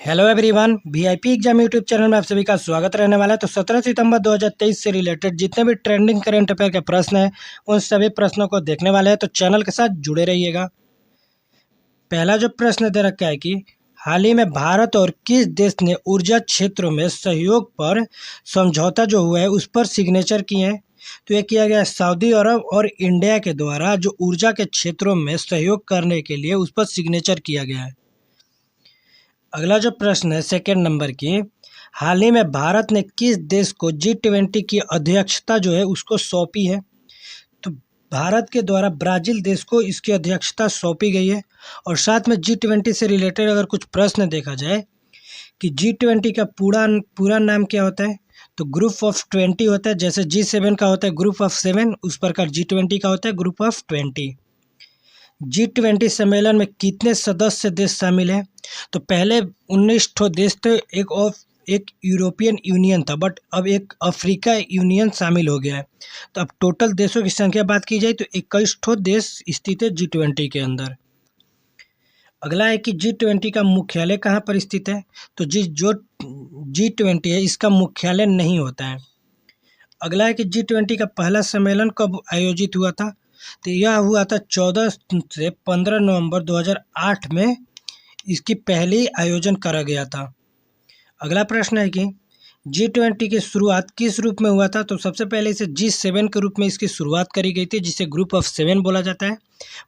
Hello everyone, VIP exam YouTube channel में आप सभी का स्वागत रहने वाला है। तो 17 सितंबर 2023 से रिलेटेड जितने भी ट्रेंडिंग करंट अफेयर के प्रश्न हैं उन सभी प्रश्नों को देखने वाले हैं, तो चैनल के साथ जुड़े रहिएगा। पहला जो प्रश्न दे रखा है कि हाल ही में भारत और किस देश ने ऊर्जा क्षेत्रों में सहयोग पर समझौता जो हुआ है उस पर सिग्नेचर किए हैं। तो ये किया गया है सऊदी अरब और इंडिया के द्वारा जो ऊर्जा के क्षेत्रों में सहयोग करने के लिए उस पर सिग्नेचर किया गया है। अगला जो प्रश्न है सेकेंड नंबर की, हाल ही में भारत ने किस देश को G20 की अध्यक्षता जो है उसको सौंपी है। तो भारत के द्वारा ब्राज़ील देश को इसकी अध्यक्षता सौंपी गई है। और साथ में G20 से रिलेटेड अगर कुछ प्रश्न देखा जाए कि G20 का पूरा नाम क्या होता है, तो ग्रुप ऑफ 20 होता है। जैसे G7 का होता है ग्रुप ऑफ 7, उस प्रकार G20 का होता है ग्रुप ऑफ 20। G20 सम्मेलन में कितने सदस्य देश शामिल हैं? तो पहले 19 ठो देश थे, एक यूरोपियन यूनियन था, बट अब एक अफ्रीका यूनियन शामिल हो गया है। तो अब टोटल देशों की संख्या बात की जाए तो 21 ठो देश स्थित है G20 के अंदर। अगला है कि G20 का मुख्यालय कहाँ पर स्थित है। तो जो G20 है इसका मुख्यालय नहीं होता है। अगला है कि G20 का पहला सम्मेलन कब आयोजित हुआ था। तो यह हुआ था 14 से 15 नवंबर 2008 में इसकी पहली आयोजन करा गया था। अगला प्रश्न है कि G20 की शुरुआत किस रूप में हुआ था। तो सबसे पहले इसे G7 के रूप में इसकी शुरुआत करी गई थी, जिसे ग्रुप ऑफ 7 बोला जाता है,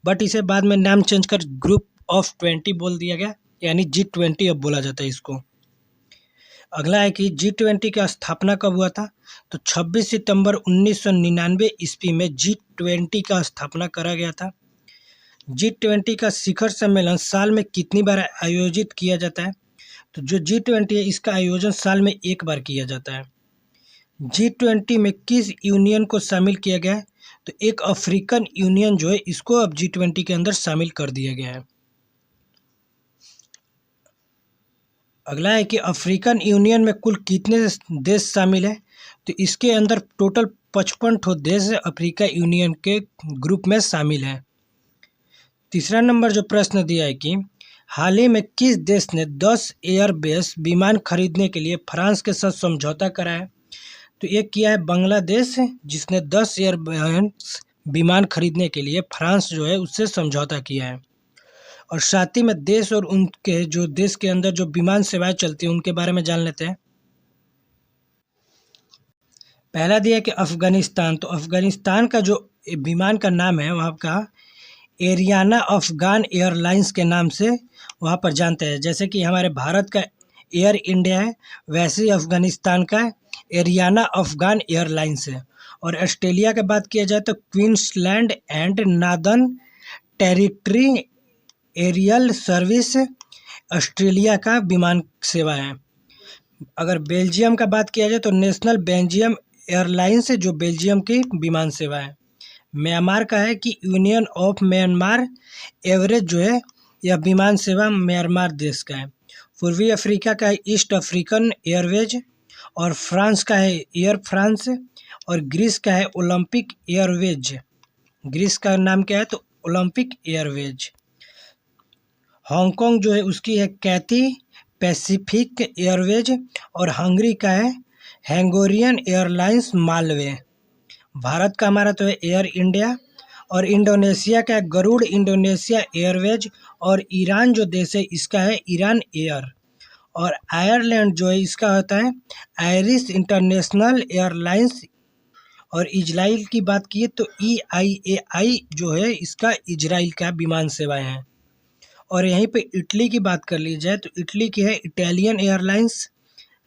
बट इसे बाद में नाम चेंज कर ग्रुप ऑफ 20 बोल दिया गया, यानी G20 अब बोला जाता है इसको। अगला है कि G20 की स्थापना कब हुआ था। तो 26 सितंबर 1999 ईस्वी में G20 का स्थापना करा गया था। G20 का शिखर सम्मेलन साल में कितनी बार आयोजित किया जाता है। तो जो G20 है इसका आयोजन साल में एक बार किया जाता है। G20 में किस यूनियन को शामिल किया गया है। तो एक अफ्रीकन यूनियन जो है इसको अब G20 के अंदर शामिल कर दिया गया है। अगला है कि अफ्रीकन यूनियन में कुल कितने देश शामिल हैं। तो इसके अंदर टोटल 55 ठो देश अफ्रीका यूनियन के ग्रुप में शामिल हैं। तीसरा नंबर जो प्रश्न दिया है कि हाल ही में किस देश ने 10 एयरबेस विमान खरीदने के लिए फ्रांस के साथ समझौता करा है। तो ये किया है बांग्लादेश, जिसने 10 एयरबेस विमान खरीदने के लिए फ्रांस जो है उससे समझौता किया है। और साथ ही में देश और उनके जो देश के अंदर जो विमान सेवाएं चलती हैं उनके बारे में जान लेते हैं। पहला दिया है कि अफगानिस्तान। तो अफगानिस्तान का जो विमान का नाम है वहाँ का एरियाना अफगान एयरलाइंस के नाम से वहाँ पर जानते हैं। जैसे कि हमारे भारत का एयर इंडिया है, वैसे ही अफगानिस्तान का एरियाना अफगान एयरलाइंस है। और ऑस्ट्रेलिया की बात किया जाए तो Queensland and Northern Territory aerial service Australia का विमान सेवा है। अगर बेल्जियम का बात किया जाए तो नेशनल बेल्जियम एयरलाइंस जो बेल्जियम की विमान सेवा है। म्यांमार का है कि यूनियन ऑफ म्यांमार एवरेज जो है यह विमान सेवा म्यांमार देश का है। पूर्वी अफ्रीका का है ईस्ट अफ्रीकन एयरवेज। और फ्रांस का है एयर फ्रांस। और ग्रीस का है ओलंपिक एयरवेज। ग्रीस का नाम क्या है तो ओलंपिक एयरवेज। हांगकांग जो है उसकी है कैथी पैसिफिक एयरवेज। और हंगरी का है हैंगोरियन एयरलाइंस मालवे। भारत का हमारा तो है एयर इंडिया। और इंडोनेशिया का है गरुड़ इंडोनेशिया एयरवेज। और ईरान जो देश है इसका है ईरान एयर। और आयरलैंड जो है इसका होता है आयरिश इंटरनेशनल एयरलाइंस। और इजराइल की बात की तो EIAI जो है इसका इजराइल का विमान सेवाएं हैं। और यहीं पे इटली की बात कर ली जाए तो इटली की है इटालियन एयरलाइंस।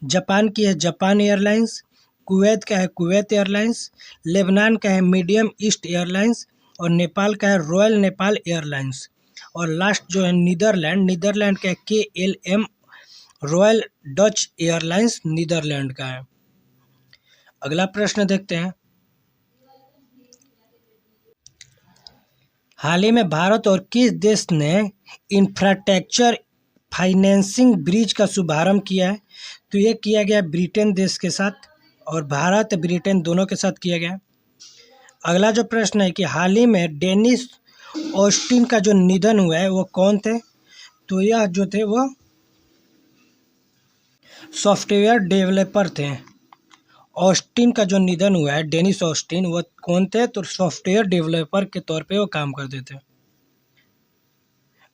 जापान की है जापान एयरलाइंस। कुवैत का है कुवैत एयरलाइंस। लेबनान का है मीडियम ईस्ट एयरलाइंस। और नेपाल का है रॉयल नेपाल एयरलाइंस। और लास्ट जो है नीदरलैंड का है KLM royal Dutch airlines Netherland का है। अगला प्रश्न देखते हैं। हाल ही में भारत और किस देश ने इंफ्रास्ट्रक्चर फाइनेंसिंग ब्रिज का शुभारंभ किया है। तो ये किया गया ब्रिटेन देश के साथ। और भारत ब्रिटेन दोनों के साथ किया गया। अगला जो प्रश्न है कि हाल ही में डेनिस ऑस्टिन का जो निधन हुआ है वो कौन थे। तो यह जो थे वो सॉफ्टवेयर डेवलपर थे। ऑस्टिन का जो निधन हुआ है, डेनिस ऑस्टिन, वो कौन थे? तो सॉफ्टवेयर डेवलपर के तौर पे वो काम करते थे।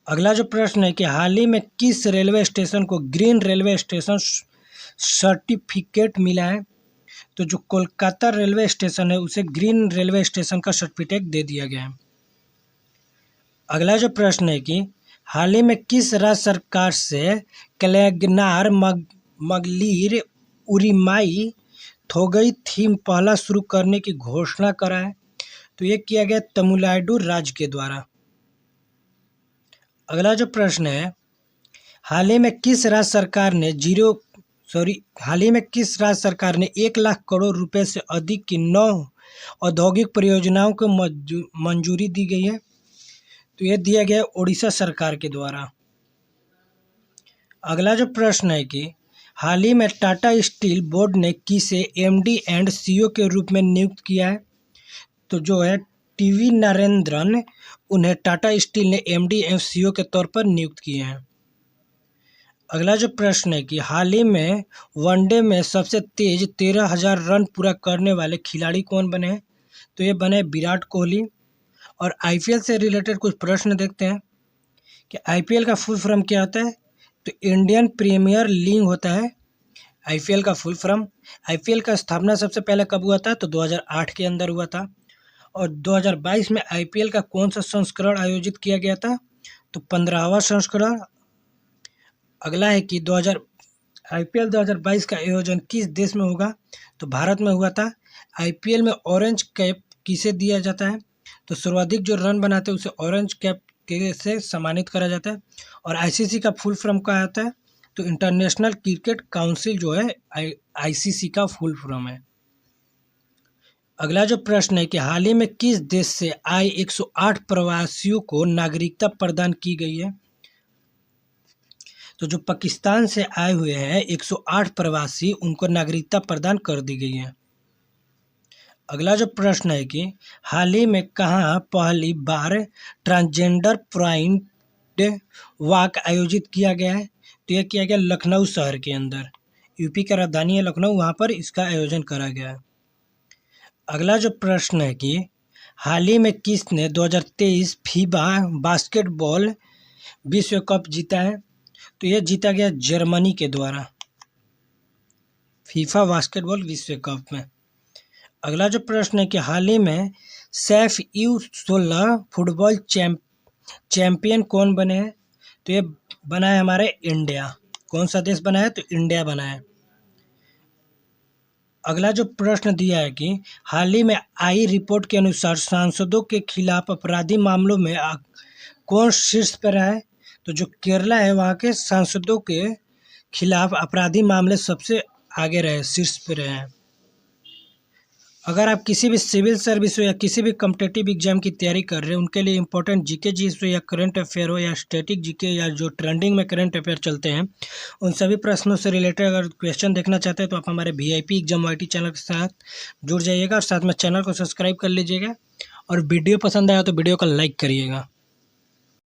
अगला जो प्रश्न है कि हाल ही में किस रेलवे स्टेशन को ग्रीन रेलवे स्टेशन सर्टिफिकेट मिला है? तो जो कोलकाता रेलवे स्टेशन है उसे ग्रीन रेलवे स्टेशन का सर्टिफिकेट दे दिया गया है। अगला जो प्रश्न है कि हाल ही में किस राज्य सरकार से कलेगनार मगलीर उरिमाई थोगई थीम पहला शुरू करने की घोषणा करा है? तो ये किया गया तमिलनाडु राज्य के द्वारा। अगला जो प्रश्न है हाल ही में किस राज्य सरकार ने हाल ही में किस राज्य सरकार ने 1 लाख करोड़ रुपए से अधिक की 9 औद्योगिक परियोजनाओं को मंजूरी दी गई है? तो यह दिया गया ओडिशा सरकार के द्वारा। अगला जो प्रश्न है कि हाल ही में टाटा स्टील बोर्ड ने किसे एमडी एंड सीईओ के रूप में नियुक्त किया है? तो जो है टीवी नरेंद्रन, उन्हें टाटा स्टील ने एमडी एंड सीईओ के तौर पर नियुक्त किए हैं। अगला जो प्रश्न है कि हाल ही में वनडे में सबसे तेज 13,000 रन पूरा करने वाले खिलाड़ी कौन बने हैं? तो ये बने विराट कोहली। और आईपीएल से रिलेटेड कुछ प्रश्न देखते हैं कि आईपीएल का फुल फॉर्म क्या होता है? तो इंडियन प्रीमियर लीग होता है आईपीएल का फुल फॉर्म। आईपीएल का स्थापना सबसे पहले कब हुआ था? तो 2008 के अंदर हुआ था। और 2022 में आईपीएल का कौन सा संस्करण आयोजित किया गया था? तो 15वां संस्करण। अगला है कि आईपीएल 2022 का आयोजन किस देश में होगा? तो भारत में हुआ था। आईपीएल में ऑरेंज कैप किसे दिया जाता है? तो सर्वाधिक जो रन बनाते हैं उसे ऑरेंज कैप से सम्मानित करा जाता है। और आईसीसी का फुल फॉर्म क्या आता है? तो इंटरनेशनल क्रिकेट काउंसिल जो है आईसीसी का फुल फॉर्म है। अगला जो प्रश्न है कि हाल ही में किस देश से आए 108 प्रवासियों को नागरिकता प्रदान की गई है? तो जो पाकिस्तान से आए हुए हैं 108 प्रवासी, उनको नागरिकता प्रदान कर दी गई है। अगला जो प्रश्न है कि हाल ही में कहाँ पहली बार ट्रांसजेंडर प्राइड वॉक आयोजित किया गया है? तो यह किया गया लखनऊ शहर के अंदर। यूपी का राजधानी है लखनऊ, वहाँ पर इसका आयोजन करा गया है। अगला जो प्रश्न है कि हाल ही में किसने 2023 फीबा बास्केटबॉल विश्व कप जीता है? तो यह जीता गया जर्मनी के द्वारा, फीफा बास्केटबॉल विश्व कप में। अगला जो प्रश्न है कि हाल ही में सैफ U16 फुटबॉल चैंपियन कौन बने हैं? तो ये बना है हमारे इंडिया। कौन सा देश बना है? तो इंडिया बना है। अगला जो प्रश्न दिया है कि हाल ही में आई रिपोर्ट के अनुसार सांसदों के खिलाफ अपराधी मामलों में कौन शीर्ष पर रहा है? तो जो केरला है वहाँ के सांसदों के खिलाफ अपराधी मामले सबसे आगे रहे, शीर्ष पर रहे हैं। अगर आप किसी भी सिविल सर्विस हो या किसी भी कॉम्पिटिटिव एग्जाम की तैयारी कर रहे हैं, उनके लिए इंपॉर्टेंट जीके जीएस हो या करंट अफेयर हो या स्टैटिक जीके या जो ट्रेंडिंग में करंट अफेयर चलते हैं, उन सभी प्रश्नों से रिलेटेड अगर क्वेश्चन देखना चाहते हैं तो आप हमारे VIP एग्जाम YT चैनल के साथ जुड़ जाइएगा और साथ में चैनल को सब्सक्राइब कर लीजिएगा। और वीडियो पसंद आया तो वीडियो को लाइक करिएगा।